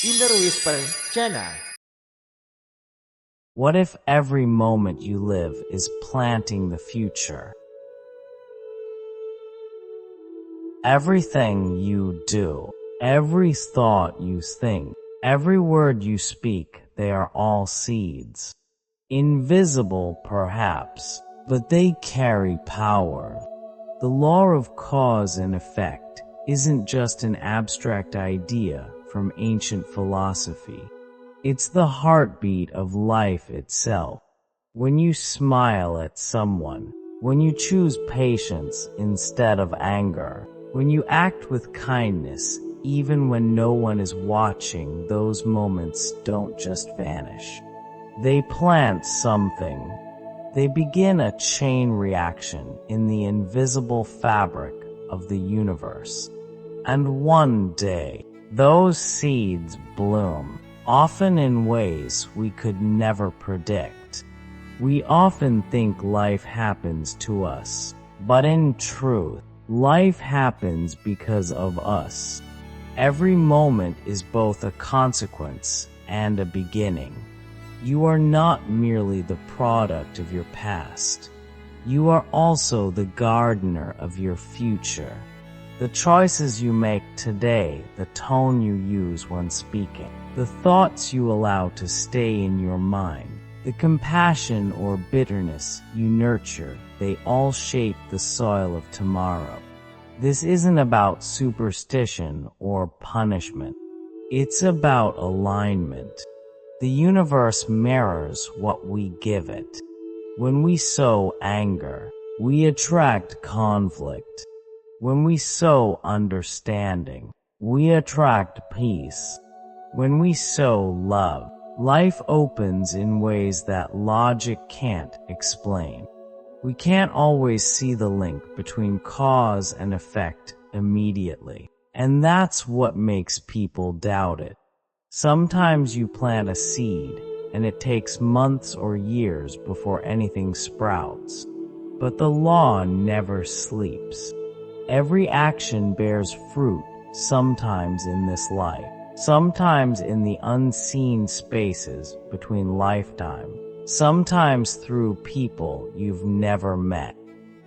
InnerWhisper channel. What if every moment you live is planting the future? Everything you do, every thought you think, every word you speak, they are all seeds. Invisible perhaps, but they carry power. The law of cause and effect isn't just an abstract idea from ancient philosophy. It's the heartbeat of life itself. When you smile at someone, when you choose patience instead of anger, when you act with kindness, even when no one is watching, those moments don't just vanish. They plant something. They begin a chain reaction in the invisible fabric of the universe. And one day, those seeds bloom, often in ways we could never predict. We often think life happens to us, but in truth, life happens because of us. Every moment is both a consequence and a beginning. You are not merely the product of your past. You are also the gardener of your future. The choices you make today, the tone you use when speaking, the thoughts you allow to stay in your mind, the compassion or bitterness you nurture, they all shape the soil of tomorrow. This isn't about superstition or punishment. It's about alignment. The universe mirrors what we give it. When we sow anger, we attract conflict. When we sow understanding, we attract peace. When we sow love, life opens in ways that logic can't explain. We can't always see the link between cause and effect immediately, and that's what makes people doubt it. Sometimes you plant a seed, and it takes months or years before anything sprouts. But the law never sleeps. Every action bears fruit, sometimes in this life, sometimes in the unseen spaces between lifetime, sometimes through people you've never met.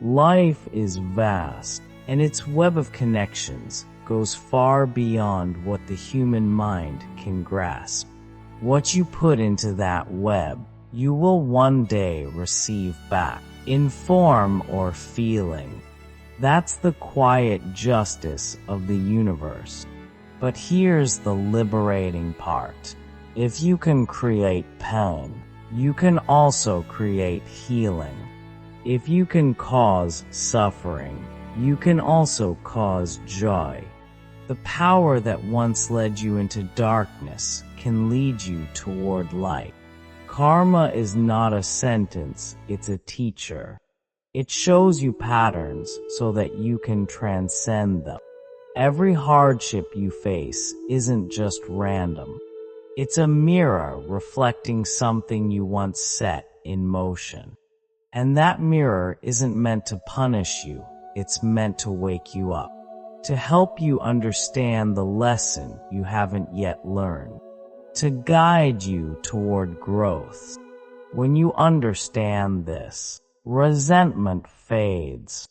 Life is vast, and its web of connections goes far beyond what the human mind can grasp. What you put into that web, you will one day receive back, in form or feeling. That's the quiet justice of the universe. But here's the liberating part. If you can create pain, you can also create healing. If you can cause suffering, you can also cause joy. The power that once led you into darkness can lead you toward light. Karma is not a sentence, it's a teacher. It shows you patterns so that you can transcend them. Every hardship you face isn't just random. It's a mirror reflecting something you once set in motion. And that mirror isn't meant to punish you, it's meant to wake you up, to help you understand the lesson you haven't yet learned, to guide you toward growth. When you understand this, resentment fades,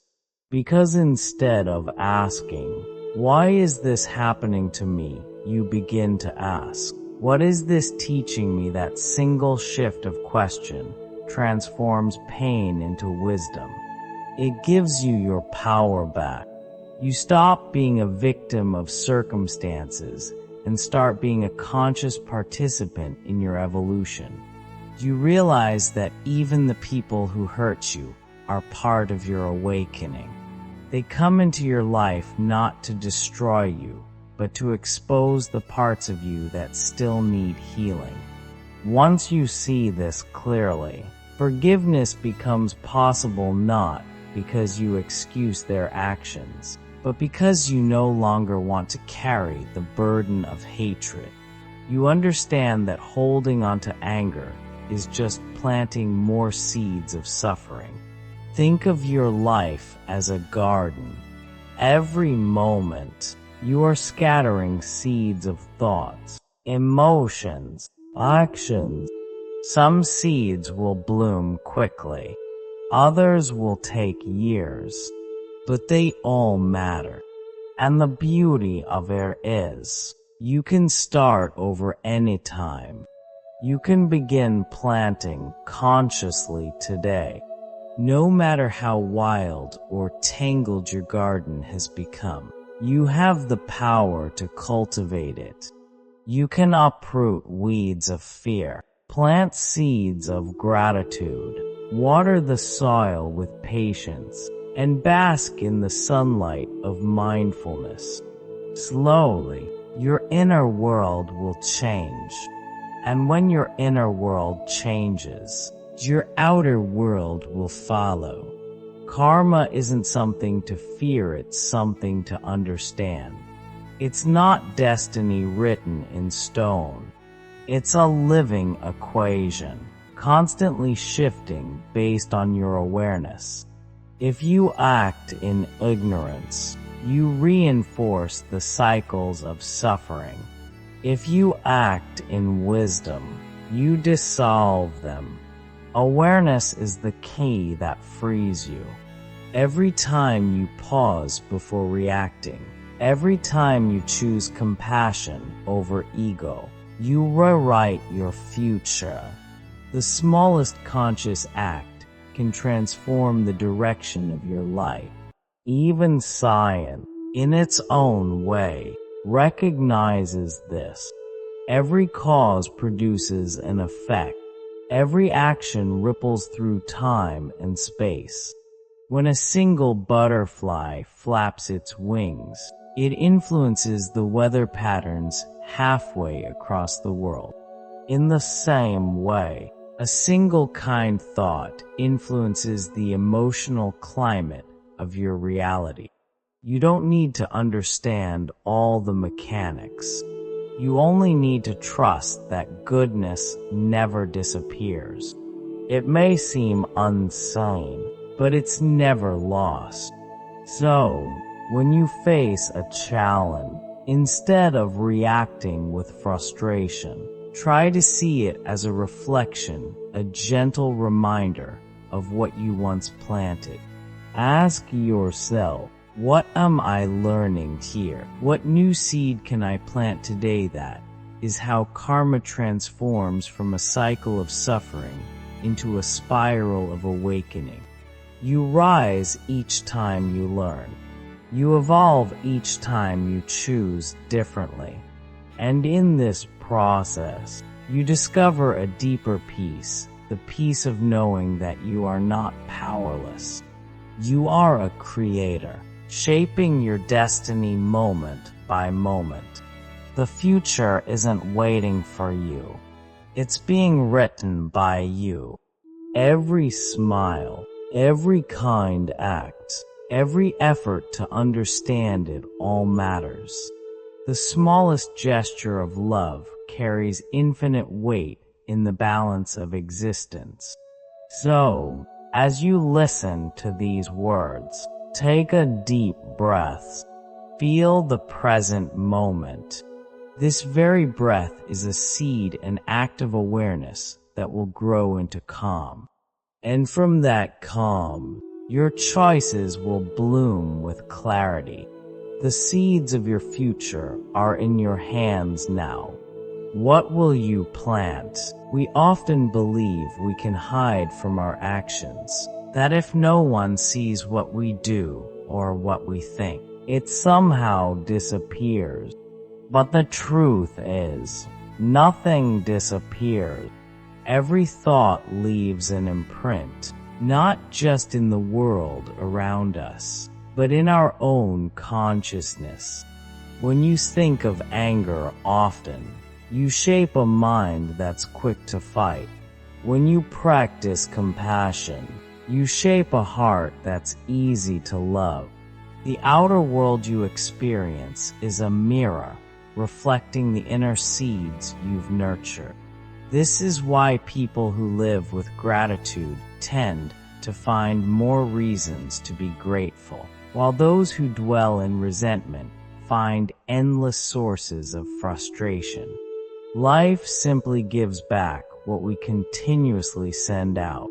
because instead of asking, "Why is this happening to me?" you begin to ask, "What is this teaching me?" That single shift of question transforms pain into wisdom. It gives you your power back. You stop being a victim of circumstances and start being a conscious participant in your evolution. You realize that even the people who hurt you are part of your awakening. They come into your life not to destroy you, but to expose the parts of you that still need healing. Once you see this clearly, forgiveness becomes possible not because you excuse their actions, but because you no longer want to carry the burden of hatred. You understand that holding on to anger is just planting more seeds of suffering. Think of your life as a garden. Every moment, you are scattering seeds of thoughts, emotions, actions. Some seeds will bloom quickly. Others will take years. But they all matter. And the beauty of it is, you can start over any time. You can begin planting consciously today. No matter how wild or tangled your garden has become, you have the power to cultivate it. You can uproot weeds of fear, plant seeds of gratitude, water the soil with patience, and bask in the sunlight of mindfulness. Slowly, your inner world will change. And when your inner world changes, your outer world will follow. Karma isn't something to fear, it's something to understand. It's not destiny written in stone. It's a living equation, constantly shifting based on your awareness. If you act in ignorance, you reinforce the cycles of suffering. If you act in wisdom, you dissolve them. Awareness is the key that frees you. Every time you pause before reacting, every time you choose compassion over ego, you rewrite your future. The smallest conscious act can transform the direction of your life. Even science, in its own way, recognizes this. Every cause produces an effect. Every action ripples through time and space. When a single butterfly flaps its wings, it influences the weather patterns halfway across the world. In the same way, a single kind thought influences the emotional climate of your reality. You don't need to understand all the mechanics. You only need to trust that goodness never disappears. It may seem insane, but it's never lost. So, when you face a challenge, instead of reacting with frustration, try to see it as a reflection, a gentle reminder of what you once planted. Ask yourself, what am I learning here? What new seed can I plant today? That is how karma transforms from a cycle of suffering into a spiral of awakening. You rise each time you learn. You evolve each time you choose differently. And in this process, you discover a deeper peace, the peace of knowing that you are not powerless. You are a creator, shaping your destiny moment by moment. The future isn't waiting for you. It's being written by you. Every smile, every kind act, every effort to understand it all matters. The smallest gesture of love carries infinite weight in the balance of existence. So, as you listen to these words, take a deep breath. Feel the present moment. This very breath is a seed, an act of awareness that will grow into calm. And from that calm, your choices will bloom with clarity. The seeds of your future are in your hands now. What will you plant? We often believe we can hide from our actions, that if no one sees what we do or what we think, it somehow disappears. But the truth is, nothing disappears. Every thought leaves an imprint, not just in the world around us, but in our own consciousness. When you think of anger often, you shape a mind that's quick to fight. When you practice compassion, you shape a heart that's easy to love. The outer world you experience is a mirror, reflecting the inner seeds you've nurtured. This is why people who live with gratitude tend to find more reasons to be grateful, while those who dwell in resentment find endless sources of frustration. Life simply gives back what we continuously send out.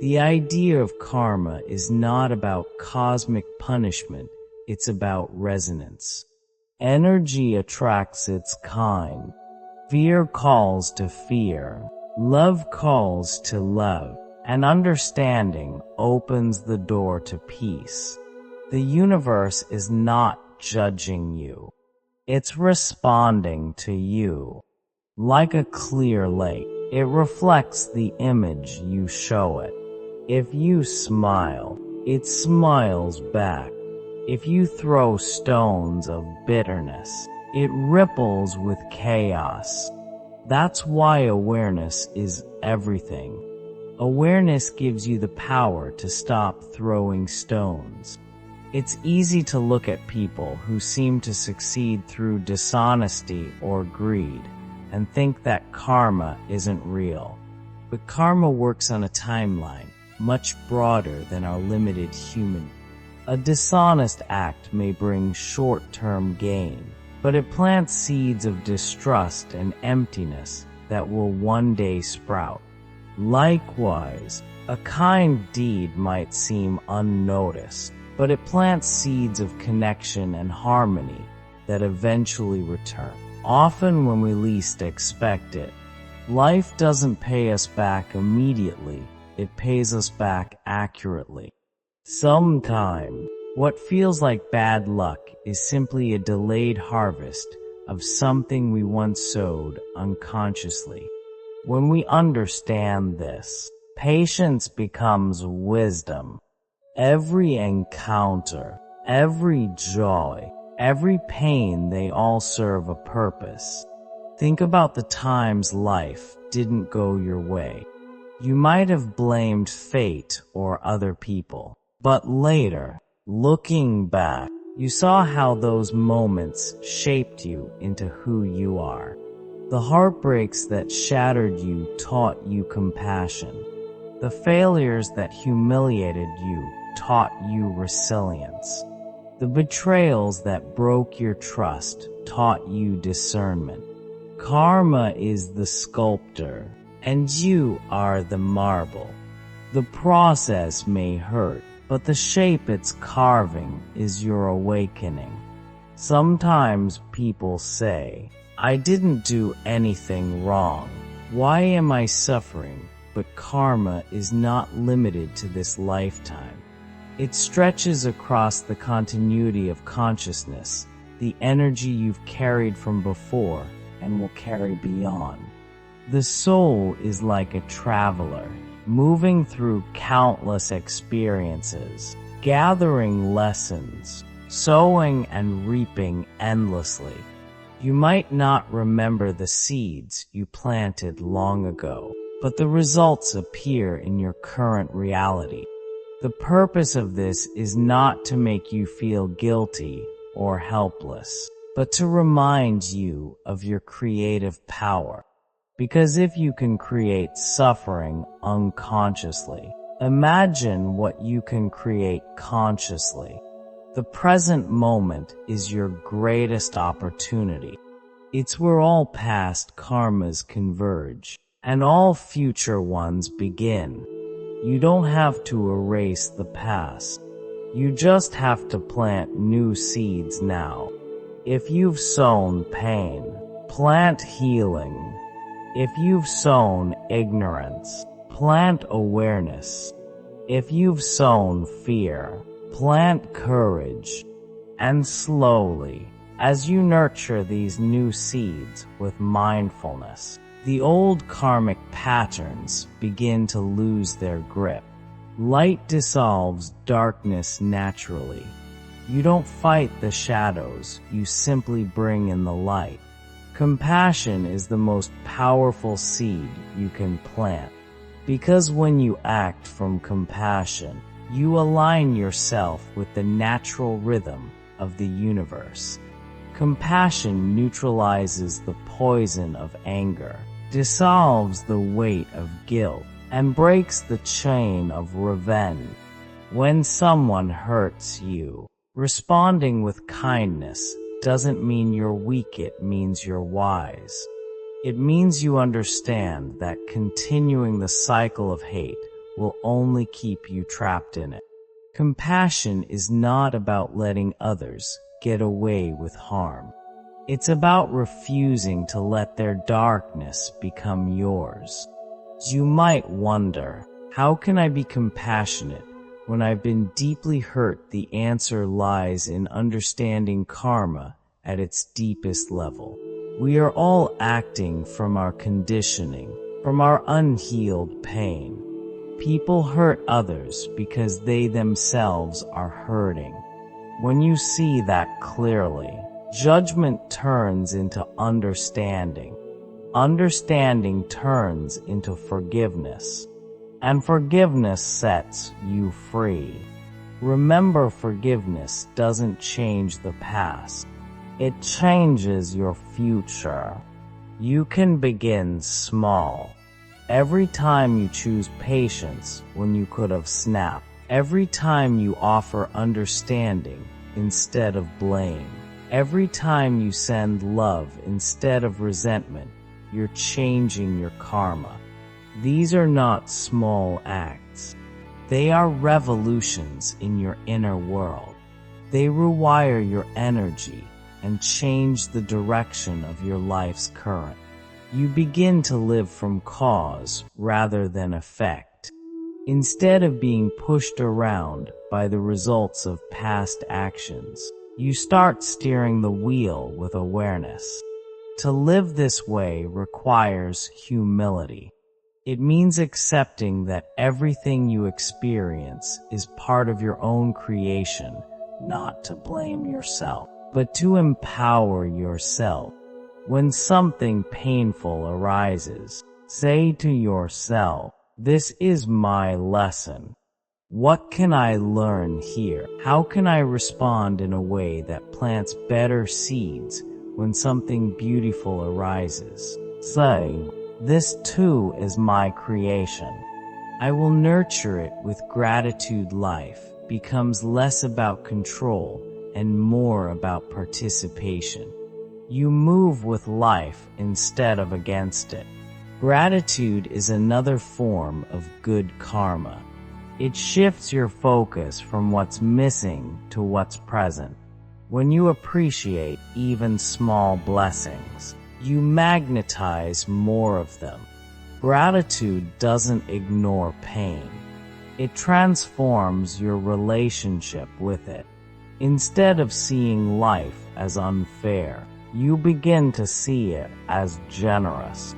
The idea of karma is not about cosmic punishment, it's about resonance. Energy attracts its kind. Fear calls to fear. Love calls to love. And understanding opens the door to peace. The universe is not judging you. It's responding to you. Like a clear lake, it reflects the image you show it. If you smile, it smiles back. If you throw stones of bitterness, it ripples with chaos. That's why awareness is everything. Awareness gives you the power to stop throwing stones. It's easy to look at people who seem to succeed through dishonesty or greed and think that karma isn't real. But karma works on a timeline much broader than our limited human. A dishonest act may bring short-term gain, but it plants seeds of distrust and emptiness that will one day sprout. Likewise, a kind deed might seem unnoticed, but it plants seeds of connection and harmony that eventually return, often when we least expect it. Life doesn't pay us back immediately, it pays us back accurately. Sometimes, what feels like bad luck is simply a delayed harvest of something we once sowed unconsciously. When we understand this, patience becomes wisdom. Every encounter, every joy, every pain, they all serve a purpose. Think about the times life didn't go your way. You might have blamed fate or other people, but later, looking back, you saw how those moments shaped you into who you are. The heartbreaks that shattered you taught you compassion. The failures that humiliated you taught you resilience. The betrayals that broke your trust taught you discernment. Karma is the sculptor, and you are the marble. The process may hurt, but the shape it's carving is your awakening. Sometimes people say, "I didn't do anything wrong. Why am I suffering?" But karma is not limited to this lifetime. It stretches across the continuity of consciousness, the energy you've carried from before and will carry beyond. The soul is like a traveler, moving through countless experiences, gathering lessons, sowing and reaping endlessly. You might not remember the seeds you planted long ago, but the results appear in your current reality. The purpose of this is not to make you feel guilty or helpless, but to remind you of your creative power. Because if you can create suffering unconsciously, imagine what you can create consciously. The present moment is your greatest opportunity. It's where all past karmas converge, and all future ones begin. You don't have to erase the past. You just have to plant new seeds now. If you've sown pain, plant healing. If you've sown ignorance, plant awareness. If you've sown fear, plant courage. And slowly, as you nurture these new seeds with mindfulness, the old karmic patterns begin to lose their grip. Light dissolves darkness naturally. You don't fight the shadows, you simply bring in the light. Compassion is the most powerful seed you can plant, because when you act from compassion, you align yourself with the natural rhythm of the universe. Compassion neutralizes the poison of anger, dissolves the weight of guilt, and breaks the chain of revenge. When someone hurts you, responding with kindness doesn't mean you're weak, it means you're wise. It means you understand that continuing the cycle of hate will only keep you trapped in it. Compassion is not about letting others get away with harm. It's about refusing to let their darkness become yours. You might wonder, how can I be compassionate when I've been deeply hurt? The answer lies in understanding karma at its deepest level. We are all acting from our conditioning, from our unhealed pain. People hurt others because they themselves are hurting. When you see that clearly, judgment turns into understanding. Understanding turns into forgiveness. And forgiveness sets you free. Remember, forgiveness doesn't change the past. It changes your future. You can begin small. Every time you choose patience when you could have snapped. Every time you offer understanding instead of blame. Every time you send love instead of resentment, you're changing your karma. These are not small acts. They are revolutions in your inner world. They rewire your energy and change the direction of your life's current. You begin to live from cause rather than effect. Instead of being pushed around by the results of past actions, you start steering the wheel with awareness. To live this way requires humility. It means accepting that everything you experience is part of your own creation, not to blame yourself, but to empower yourself. When something painful arises, say to yourself, "This is my lesson. What can I learn here? How can I respond in a way that plants better seeds when something beautiful arises?" Say, "This too is my creation. I will nurture it with gratitude." Life becomes less about control and more about participation. You move with life instead of against it. Gratitude is another form of good karma. It shifts your focus from what's missing to what's present. When you appreciate even small blessings, you magnetize more of them. Gratitude doesn't ignore pain. It transforms your relationship with it. Instead of seeing life as unfair, you begin to see it as generous.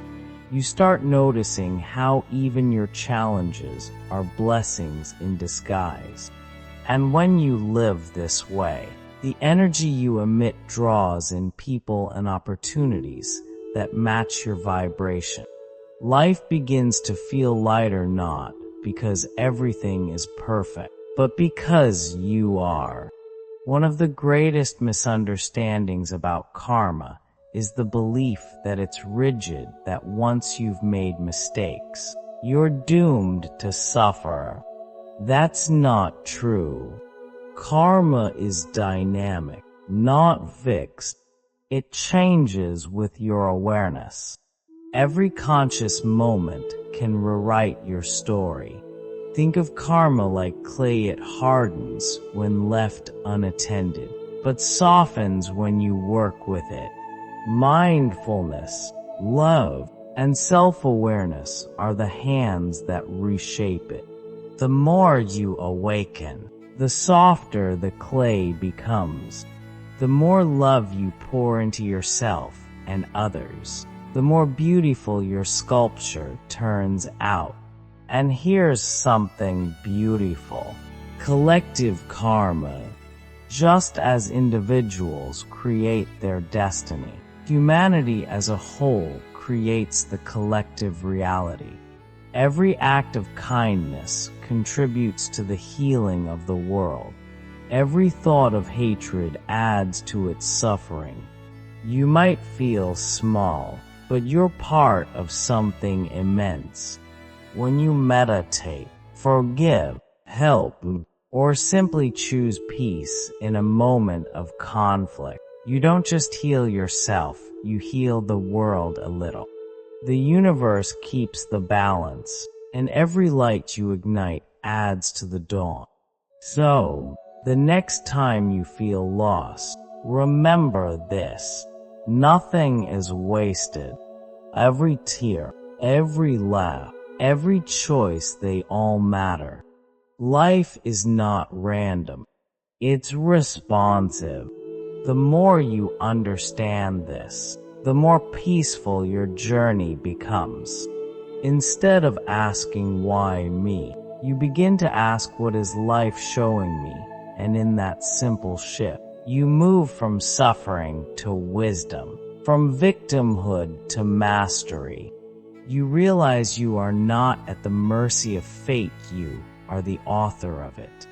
You start noticing how even your challenges are blessings in disguise. And when you live this way, the energy you emit draws in people and opportunities that match your vibration. Life begins to feel lighter, not because everything is perfect, but because you are. One of the greatest misunderstandings about karma is the belief that it's rigid, that once you've made mistakes, you're doomed to suffer. That's not true. Karma is dynamic, not fixed. It changes with your awareness. Every conscious moment can rewrite your story. Think of karma like clay. It hardens when left unattended, but softens when you work with it. Mindfulness, love, and self-awareness are the hands that reshape it. The more you awaken, the softer the clay becomes. The more love you pour into yourself and others, the more beautiful your sculpture turns out. And here's something beautiful. Collective karma. Just as individuals create their destiny, humanity as a whole creates the collective reality. Every act of kindness contributes to the healing of the world. Every thought of hatred adds to its suffering. You might feel small, but you're part of something immense. When you meditate, forgive, help, or simply choose peace in a moment of conflict, you don't just heal yourself, you heal the world a little. The universe keeps the balance, and every light you ignite adds to the dawn. So, the next time you feel lost, remember this. Nothing is wasted. Every tear, every laugh, every choice, they all matter. Life is not random. It's responsive. The more you understand this, the more peaceful your journey becomes. Instead of asking why me, you begin to ask what is life showing me, and in that simple shift, you move from suffering to wisdom, from victimhood to mastery. You realize you are not at the mercy of fate, you are the author of it.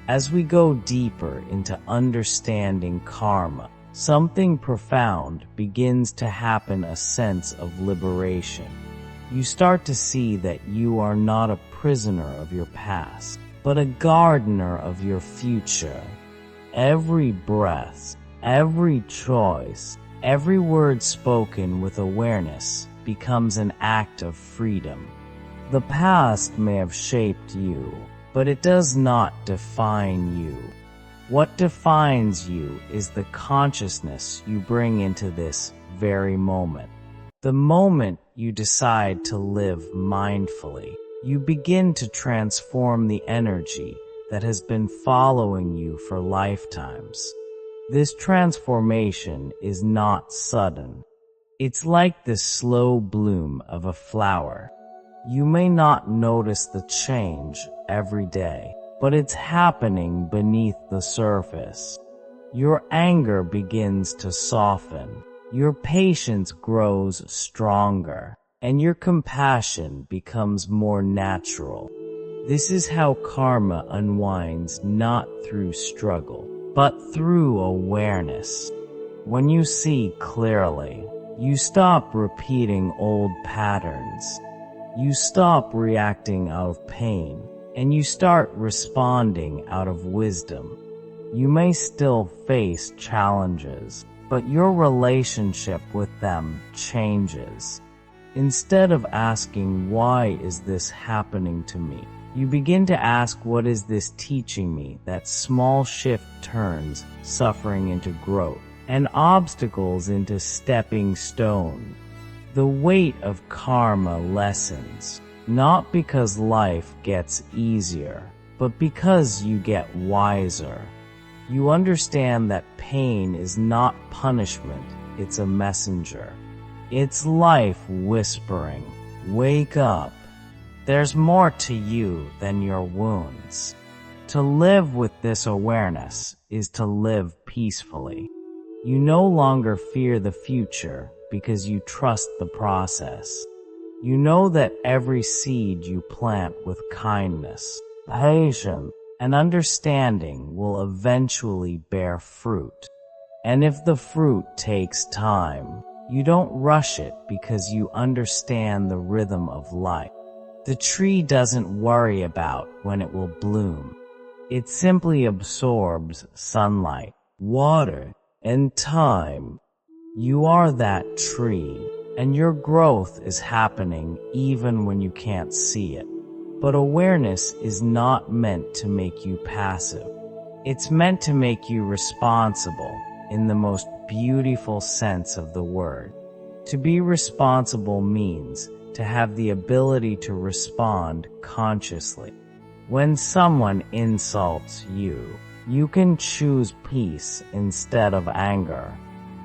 As we go deeper into understanding karma, something profound begins to happen, a sense of liberation. You start to see that you are not a prisoner of your past, but a gardener of your future. Every breath, every choice, every word spoken with awareness becomes an act of freedom. The past may have shaped you, but it does not define you. What defines you is the consciousness you bring into this very moment. The moment you decide to live mindfully, you begin to transform the energy that has been following you for lifetimes. This transformation is not sudden. It's like the slow bloom of a flower. You may not notice the change every day, but it's happening beneath the surface. Your anger begins to soften, your patience grows stronger, and your compassion becomes more natural. This is how karma unwinds, not through struggle, but through awareness. When you see clearly, you stop repeating old patterns. You stop reacting out of pain, and you start responding out of wisdom. You may still face challenges, but your relationship with them changes. Instead of asking, why is this happening to me? You begin to ask, what is this teaching me? That small shift turns suffering into growth and obstacles into stepping stones. The weight of karma lessens, not because life gets easier, but because you get wiser. You understand that pain is not punishment, it's a messenger. It's life whispering, wake up. There's more to you than your wounds. To live with this awareness is to live peacefully. You no longer fear the future because you trust the process. You know that every seed you plant with kindness, patience, and understanding will eventually bear fruit. And if the fruit takes time, you don't rush it because you understand the rhythm of life. The tree doesn't worry about when it will bloom. It simply absorbs sunlight, water, and time. You are that tree, and your growth is happening even when you can't see it. But awareness is not meant to make you passive. It's meant to make you responsible in the most beautiful sense of the word. To be responsible means to have the ability to respond consciously. When someone insults you, you can choose peace instead of anger.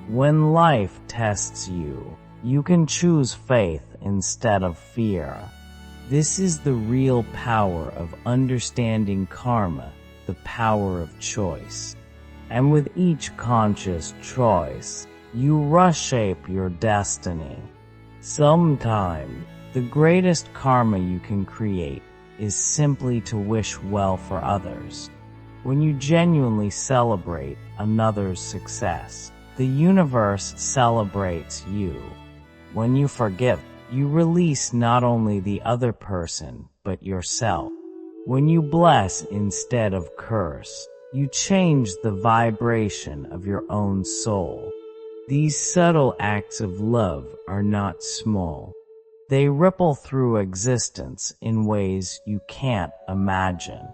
When life tests you, you can choose faith instead of fear. This is the real power of understanding karma, the power of choice. And with each conscious choice, you reshape your destiny. Sometimes, the greatest karma you can create is simply to wish well for others. When you genuinely celebrate another's success, the universe celebrates you. When you forgive, you release not only the other person, but yourself. When you bless instead of curse, you change the vibration of your own soul. These subtle acts of love are not small. They ripple through existence in ways you can't imagine.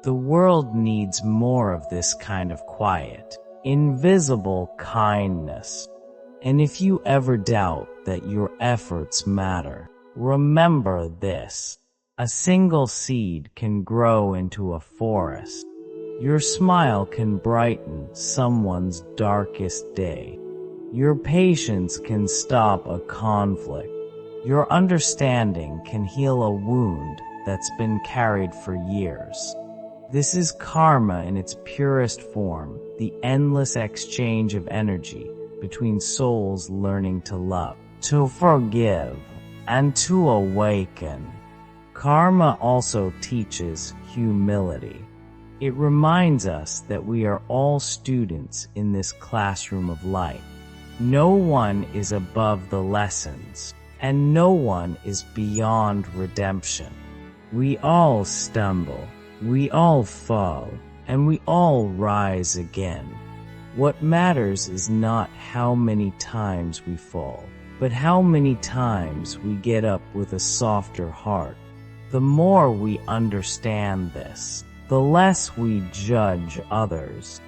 The world needs more of this kind of quiet, invisible kindness. And if you ever doubt that your efforts matter, remember this. A single seed can grow into a forest. Your smile can brighten someone's darkest day. Your patience can stop a conflict. Your understanding can heal a wound that's been carried for years. This is karma in its purest form, the endless exchange of energy between souls learning to love, to forgive, and to awaken. Karma also teaches humility. It reminds us that we are all students in this classroom of life. No one is above the lessons, and no one is beyond redemption. We all stumble, we all fall, and we all rise again. What matters is not how many times we fall, but how many times we get up with a softer heart. The more we understand this, the less we judge others.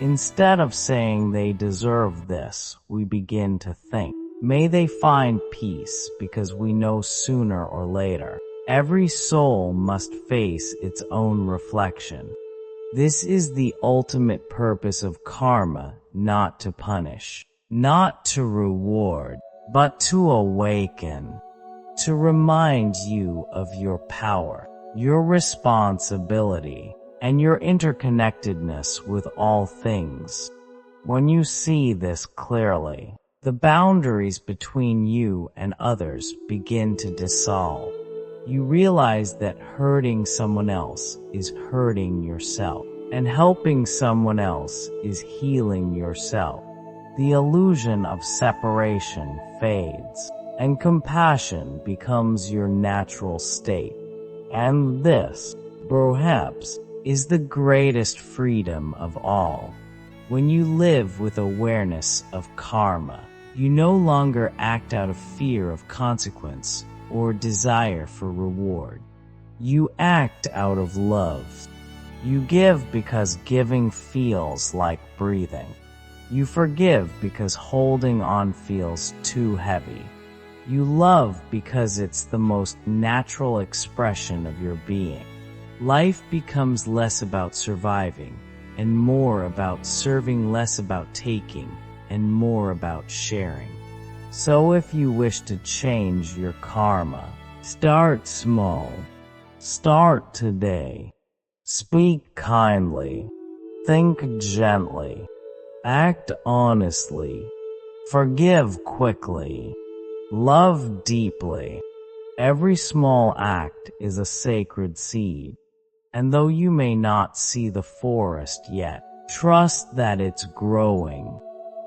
Instead of saying they deserve this, we begin to think, may they find peace, because we know sooner or later, every soul must face its own reflection. This is the ultimate purpose of karma, not to punish, not to reward, but to awaken, to remind you of your power, your responsibility, and your interconnectedness with all things. When you see this clearly, the boundaries between you and others begin to dissolve. You realize that hurting someone else is hurting yourself, and helping someone else is healing yourself. The illusion of separation fades, and compassion becomes your natural state. And this, perhaps, is the greatest freedom of all. When you live with awareness of karma, you no longer act out of fear of consequence or desire for reward. You act out of love. You give because giving feels like breathing. You forgive because holding on feels too heavy. You love because it's the most natural expression of your being. Life becomes less about surviving and more about serving, less about taking and more about sharing. So if you wish to change your karma, start small. Start today. Speak kindly. Think gently. Act honestly. Forgive quickly. Love deeply. Every small act is a sacred seed. And though you may not see the forest yet, trust that it's growing.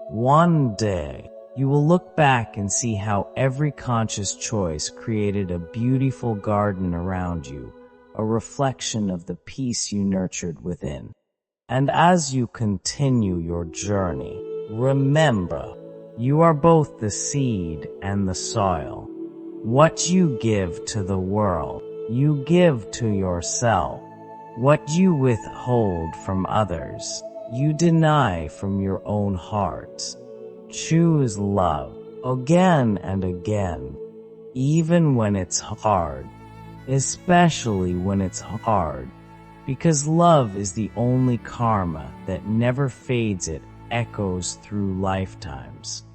One day, you will look back and see how every conscious choice created a beautiful garden around you, a reflection of the peace you nurtured within. And as you continue your journey, remember, you are both the seed and the soil. What you give to the world, you give to yourself. What you withhold from others, you deny from your own heart. Choose love again and again, even when it's hard, especially when it's hard, because love is the only karma that never fades. It echoes through lifetimes.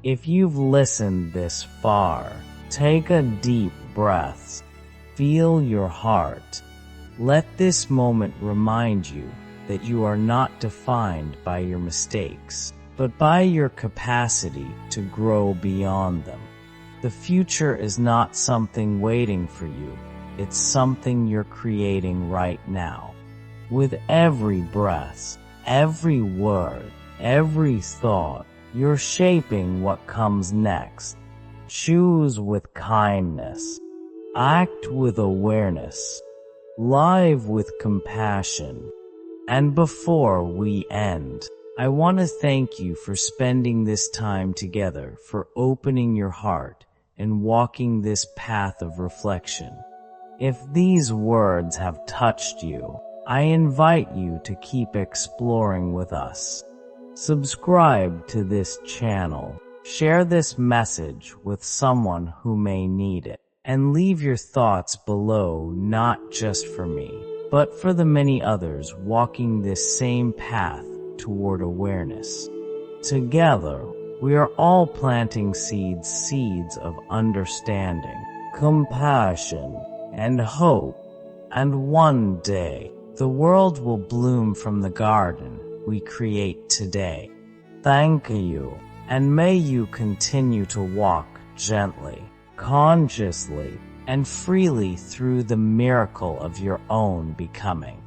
If you've listened this far, take a deep breath. Feel your heart. Let this moment remind you that you are not defined by your mistakes, but by your capacity to grow beyond them. The future is not something waiting for you. It's something you're creating right now. With every breath, every word, every thought, you're shaping what comes next. Choose with kindness. Act with awareness. Live with compassion. And before we end, I want to thank you for spending this time together, for opening your heart, in walking this path of reflection. If these words have touched you, I invite you to keep exploring with us. Subscribe to this channel, share this message with someone who may need it, and leave your thoughts below, not just for me, but for the many others walking this same path toward awareness. Together, we are all planting seeds of understanding, compassion, and hope. And one day, the world will bloom from the garden we create today. Thank you, and may you continue to walk gently, consciously, and freely through the miracle of your own becoming.